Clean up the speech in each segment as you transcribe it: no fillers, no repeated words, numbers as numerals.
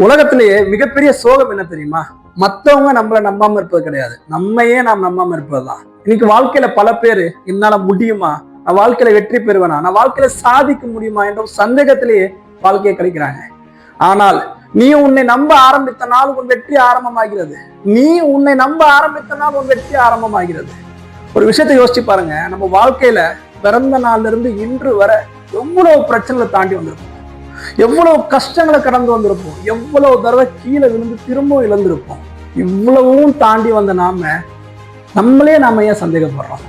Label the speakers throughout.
Speaker 1: உலகத்திலேயே மிகப்பெரிய சோகம் என்ன தெரியுமா? மத்தவங்க நம்மள நம்பாம இருப்பது கிடையாது, நம்மையே நாம் நம்பாம இருப்பதுதான். இன்னைக்கு வாழ்க்கையில பல பேரு என்னால முடியுமா, நான் வாழ்க்கையில வெற்றி பெறுவேனா, நான் வாழ்க்கையில சாதிக்க முடியுமா என்ற சந்தேகத்திலேயே வாழ்க்கையை கழிக்கிறாங்க. ஆனால் நீ உன்னை நம்ப ஆரம்பித்த நாள் உன் வெற்றி ஆரம்பமாகிறது. நீ உன்னை நம்ப ஆரம்பித்த நாள் உன் வெற்றி ஆரம்பமாகிறது. ஒரு விஷயத்தை யோசிச்சு பாருங்க. நம்ம வாழ்க்கையில பிறந்த நாள்ல இருந்து இன்று வர எவ்வளவு பிரச்சனைகளை தாண்டி வந்திருப்போம், எவ்வளவு கஷ்டங்களை கடந்து வந்திருப்போம், எவ்வளவு தடவை கீழே விழுந்து திரும்பவும் இழந்திருப்போம். இவ்வளவும் தாண்டி வந்த நம்மளே ஏன் சந்தேகப்படுறோம்?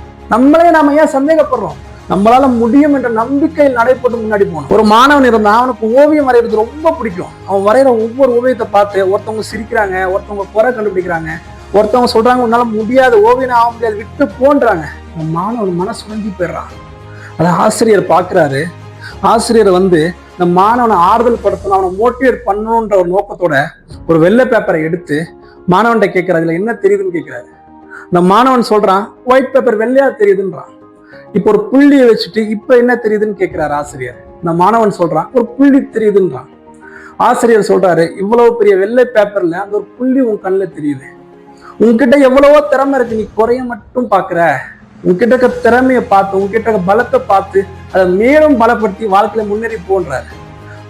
Speaker 1: ஏன் சந்தேகப்படுறோம்? நம்மளால முடியும் என்ற நம்பிக்கையில் நடைபெற்று முன்னாடி போனோம். ஒரு மாணவன் இருந்தான், அவனுக்கு ஓவியம் வரைகிறது ரொம்ப பிடிக்கும். அவன் வரைகிற ஒவ்வொரு ஓவியத்தை பார்த்து ஒருத்தவங்க சிரிக்கிறாங்க, ஒருத்தவங்க குறை கண்டுபிடிக்கிறாங்க, ஒருத்தவங்க சொல்றாங்க உன்னால முடியாது, ஓவியம் ஆக முடியாது, விட்டு போன்றாங்க. அவன் மாணவன் மனசு உடைஞ்சு போயிடுறான். அதை ஆசிரியர் பார்க்கிறாரு. ஆசிரியர் இந்த மாணவனை ஆறுதல் படுத்தணும், அவனை மோட்டிவேட் பண்ணணுன்ற ஒரு நோக்கத்தோட ஒரு வெள்ளை பேப்பரை எடுத்து மாணவன்கிட்ட கேட்கிறாரு, இதுல என்ன தெரியுதுன்னு கேட்கிறாரு. இந்த மாணவன் சொல்றான், ஒயிட் பேப்பர் வெள்ளையா தெரியுதுன்றான். இப்போ ஒரு புள்ளியை வச்சுட்டு இப்ப என்ன தெரியுதுன்னு கேட்கிறாரு ஆசிரியர். இந்த மாணவன் சொல்றான், ஒரு புள்ளி தெரியுதுன்றான். ஆசிரியர் சொல்றாரு, இவ்வளவு பெரிய வெள்ளை பேப்பர்ல அந்த ஒரு புள்ளி உன் கண்ணில் தெரியுது. உன்கிட்ட எவ்வளவோ திறமை இருக்கு, நீ குறைய மட்டும் பாக்குற. உன்கிட்ட இருக்க திறமையை பார்த்து, உன்கிட்ட இருக்க பலத்தை பார்த்து அதை மேலும் பலப்படுத்தி வாழ்க்கையில முன்னேறி போன்றாரு.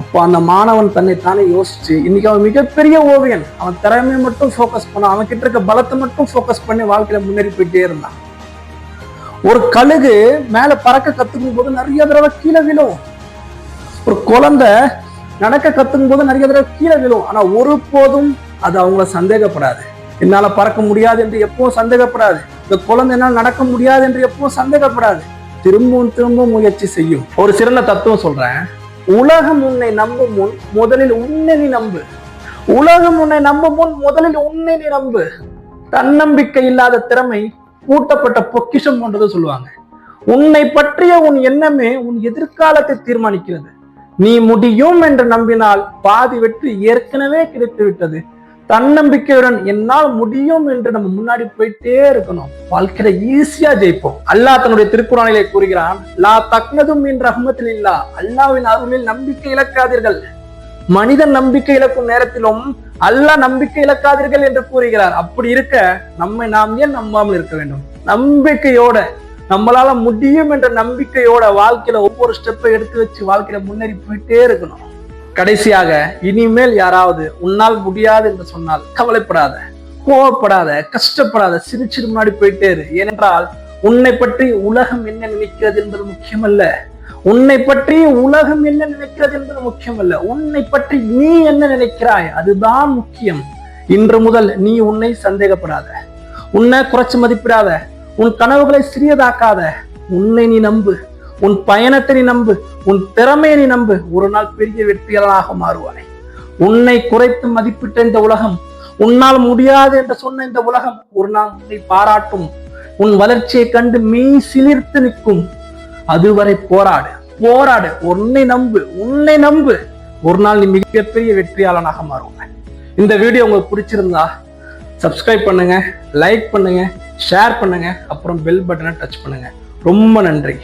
Speaker 1: அப்போ அந்த மாணவன் தன்னை தானே யோசிச்சு, இன்னைக்கு அவன் மிகப்பெரிய ஓவியன். அவன் திறமையை மட்டும் ஃபோக்கஸ் பண்ண, அவன் கிட்ட இருக்க பலத்தை மட்டும் ஃபோக்கஸ் பண்ணி வாழ்க்கையில முன்னேறி போயிட்டே இருந்தான். ஒரு கழுகு மேல பறக்க கத்துக்கும் போது நிறைய தடவை கீழே விழும். ஒரு குழந்தை நடக்க கத்துக்கும் போது நிறைய தடவை கீழே விழும். ஆனா ஒருபோதும் அது அவங்கள சந்தேகப்படாது. என்னால பறக்க முடியாது என்று எப்பவும் சந்தேகப்படாது. இந்த குழந்தை என்னால் நடக்க முடியாது என்று எப்பவும் சந்தேகப்படாது. திரும்பவும் முயற்சி செய்யும். ஒரு சிறந்த தத்துவம் சொல்றேன். உலகம் உன்னை நம்பும் முன் முதலில் உன்னை நீ நம்பு. உலகம் உன்னை நம்பும் முன் முதலில் உன்னை நீ நம்பு. தன்னம்பிக்கை இல்லாத திறமை பூட்டப்பட்ட பொக்கிஷம் போன்றது சொல்லுவாங்க. உன்னை பற்றிய உன் எண்ணமே உன் எதிர்காலத்தை தீர்மானிக்கிறது. நீ முடியும் என்று நம்பினால் பாதி வெற்றி ஏற்கனவே கிடைத்து விட்டது. தன்னம்பிக்கையுடன் என்னால் முடியும் என்று நம்ம முன்னாடி போயிட்டே இருக்கணும். வாழ்க்கையில ஈஸியா ஜெயிப்போம். அல்லாஹ் தன்னுடைய திருக்குறானிலே கூறுகிறான், லா தக்னதும் மின் ரஹ்மத்தில் இல்லா, அல்லாஹ்வின் அருளில் நம்பிக்கை இழக்காதீர்கள். மனிதன் நம்பிக்கை இழக்கும் நேரத்திலும் அல்லாஹ் நம்பிக்கை இழக்காதீர்கள் என்று கூறுகிறார். அப்படி இருக்க நாம் ஏன் நம்பாமல் இருக்க வேண்டும்? நம்பிக்கையோட, நம்மளால முடியும் என்ற நம்பிக்கையோட வாழ்க்கையில ஒவ்வொரு ஸ்டெப்பை எடுத்து வச்சு வாழ்க்கையில முன்னேறி போயிட்டே இருக்கணும். கடைசியாக, இனிமேல் யாராவது உன்னால் முடியாது என்று சொன்னால் கவலைப்படாத, கோவப்படாத, கஷ்டப்படாத, சிரிச்சு முன்னாடி போயிட்டே இரு. ஏனென்றால் உன்னை பற்றி உலகம் என்ன நினைக்கிறது என்பது முக்கியமல்ல. உன்னை பற்றி உலகம் என்ன நினைக்கிறது என்பது முக்கியமல்ல. உன்னை பற்றி நீ என்ன நினைக்கிறாய், அதுதான் முக்கியம். இன்று முதல் நீ உன்னை சந்தேகப்படாத, உன்னை குறைச்சு மதிப்பிடாத, உன் கனவுகளை சிறியதாக்காத. உன்னை நீ நம்பு, உன் பயணத்தை நீ நம்பு, உன் திறமையை நீ நம்பு. ஒரு நாள் பெரிய வெற்றியாளனாக மாறுவாய். உன்னை குறைத்து மதிப்பிட்ட இந்த உலகம், உன்னால் முடியாது என்று சொன்ன இந்த உலகம் ஒரு நாள் உன்னை பாராட்டும். உன் வளர்ச்சியை கண்டு மெய் சிலிர்த்து நிற்கும். அதுவரை போராடு, உன்னை நம்பு. ஒரு நாள் நீ மிகப்பெரிய வெற்றியாளனாக மாறுவாய். இந்த வீடியோ உங்களுக்கு பிடிச்சிருந்தா சப்ஸ்கிரைப் பண்ணுங்க, லைக் பண்ணுங்க, ஷேர் பண்ணுங்க, அப்புறம் பெல் பட்டனை டச் பண்ணுங்க. ரொம்ப நன்றி.